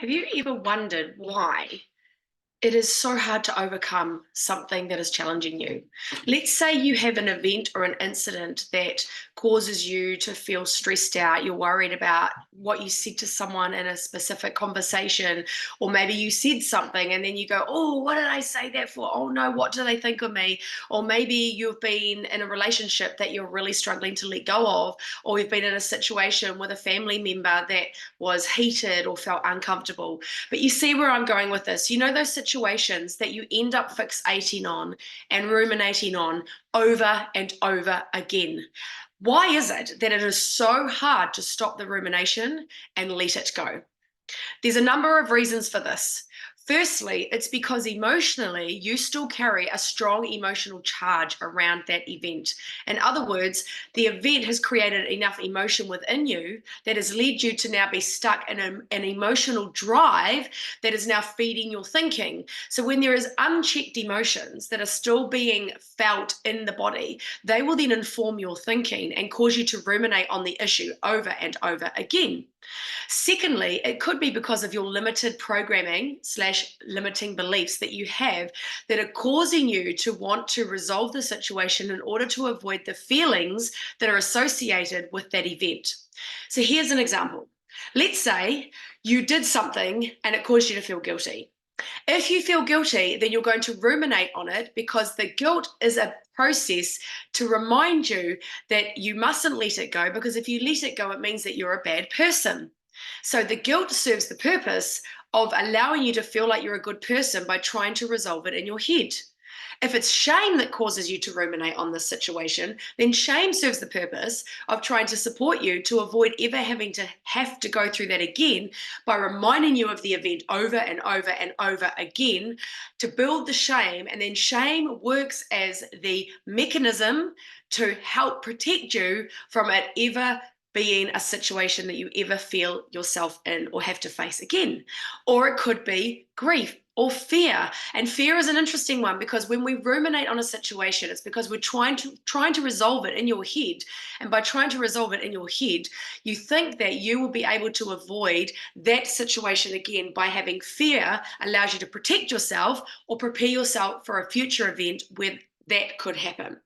Have you ever wondered why it is so hard to overcome something that is challenging you? Let's say you have an event or an incident that causes you to feel stressed out. You're worried about what you said to someone in a specific conversation, or maybe you said something and then you go, "Oh, what did I say that for? Oh no, what do they think of me?" Or maybe you've been in a relationship that you're really struggling to let go of, or you've been in a situation with a family member that was heated or felt uncomfortable. But you see where I'm going with this. You know, those situations that you end up fixating on and ruminating on over and over again. Why is it that it is so hard to stop the rumination and let it go? There's a number of reasons for this. Firstly, it's because emotionally, you still carry a strong emotional charge around that event. In other words, the event has created enough emotion within you that has led you to now be stuck in an emotional drive that is now feeding your thinking. So when there is unchecked emotions that are still being felt in the body, they will then inform your thinking and cause you to ruminate on the issue over and over again. Secondly, it could be because of your limited programming slash limiting beliefs that you have that are causing you to want to resolve the situation in order to avoid the feelings that are associated with that event. So here's an example. Let's say you did something and it caused you to feel guilty. If you feel guilty, then you're going to ruminate on it because the guilt is a process to remind you that you mustn't let it go, because if you let it go, it means that you're a bad person. So the guilt serves the purpose of allowing you to feel like you're a good person by trying to resolve it in your head. If it's shame that causes you to ruminate on this situation, then shame serves the purpose of trying to support you to avoid ever having to have to go through that again by reminding you of the event over and over and over again to build the shame. And then shame works as the mechanism to help protect you from it ever being a situation that you ever feel yourself in or have to face again. Or it could be grief or fear. And fear is an interesting one because when we ruminate on a situation, it's because we're trying to resolve it in your head. And by trying to resolve it in your head, you think that you will be able to avoid that situation again by having fear allows you to protect yourself or prepare yourself for a future event where that could happen.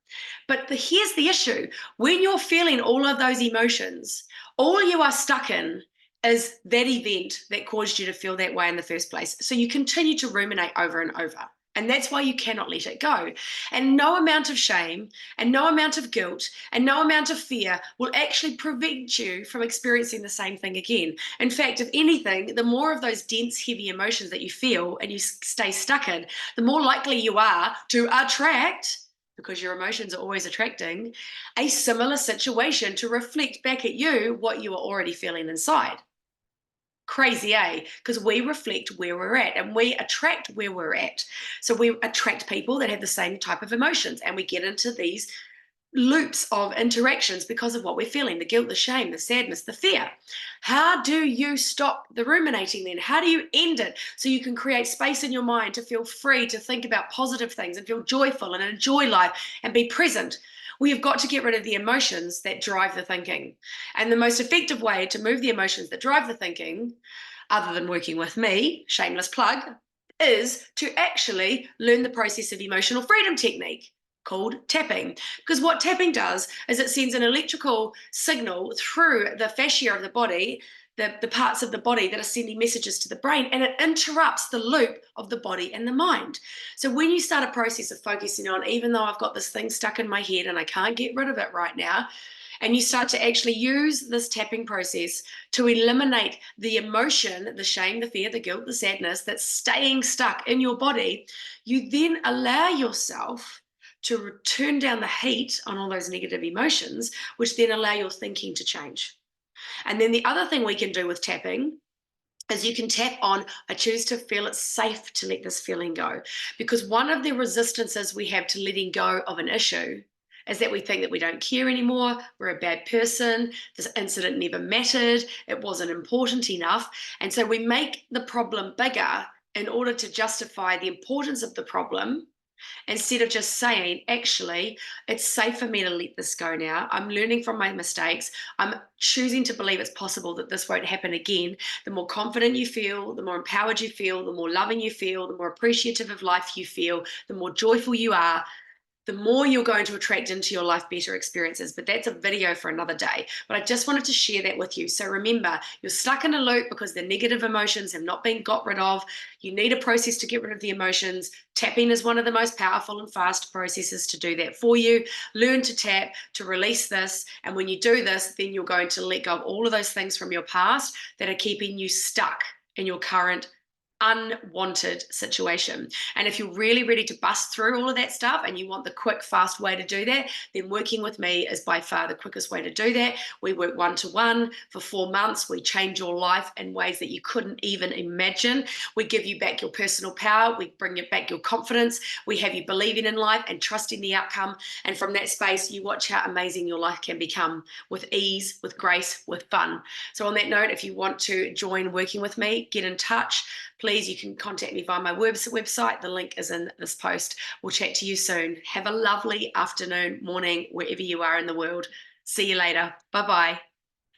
But here's the issue. When you're feeling all of those emotions, all you are stuck in is that event that caused you to feel that way in the first place. So you continue to ruminate over and over. And that's why you cannot let it go. And no amount of shame and no amount of guilt and no amount of fear will actually prevent you from experiencing the same thing again. In fact, if anything, the more of those dense, heavy emotions that you feel and you stay stuck in, the more likely you are to attract, because your emotions are always attracting, a similar situation to reflect back at you what you are already feeling inside. Crazy, eh? Because we reflect where we're at and we attract where we're at. So we attract people that have the same type of emotions and we get into these loops of interactions because of what we're feeling, the guilt, the shame, the sadness, the fear. How do you stop the ruminating then? How do you end it so you can create space in your mind to feel free to think about positive things and feel joyful and enjoy life and be present? We have got to get rid of the emotions that drive the thinking. And the most effective way to move the emotions that drive the thinking, other than working with me, shameless plug, is to actually learn the process of emotional freedom technique called tapping. Because what tapping does is it sends an electrical signal through the fascia of the body, the parts of the body that are sending messages to the brain, and it interrupts the loop of the body and the mind. So when you start a process of focusing on, even though I've got this thing stuck in my head and I can't get rid of it right now, and you start to actually use this tapping process to eliminate the emotion, the shame, the fear, the guilt, the sadness that's staying stuck in your body, you then allow yourself to turn down the heat on all those negative emotions, which then allow your thinking to change. And then the other thing we can do with tapping is you can tap on, I choose to feel it's safe to let this feeling go. Because one of the resistances we have to letting go of an issue is that we think that we don't care anymore, we're a bad person, this incident never mattered, it wasn't important enough. And so we make the problem bigger in order to justify the importance of the problem instead of just saying, actually, it's safe for me to let this go now. I'm learning from my mistakes. I'm choosing to believe it's possible that this won't happen again. The more confident you feel, the more empowered you feel, the more loving you feel, the more appreciative of life you feel, the more joyful you are, the more you're going to attract into your life better experiences. But that's a video for another day. But I just wanted to share that with you. So remember, you're stuck in a loop because the negative emotions have not been got rid of. You need a process to get rid of the emotions. Tapping is one of the most powerful and fast processes to do that for you. Learn to tap, to release this. And when you do this, then you're going to let go of all of those things from your past that are keeping you stuck in your current unwanted situation. And if you're really ready to bust through all of that stuff and you want the quick, fast way to do that, then working with me is by far the quickest way to do that. We work one-to-one for 4 months. We change your life in ways that you couldn't even imagine. We give you back your personal power. We bring you back your confidence. We have you believing in life and trusting the outcome. And from that space, you watch how amazing your life can become with ease, with grace, with fun. So on that note, if you want to join working with me, get in touch. Please, you can contact me via my website. The link is in this post. We'll chat to you soon. Have a lovely afternoon, morning, wherever you are in the world. See you later. Bye-bye.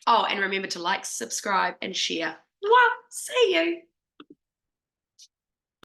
Oh, and remember to like, subscribe, and share. Mwah! See you.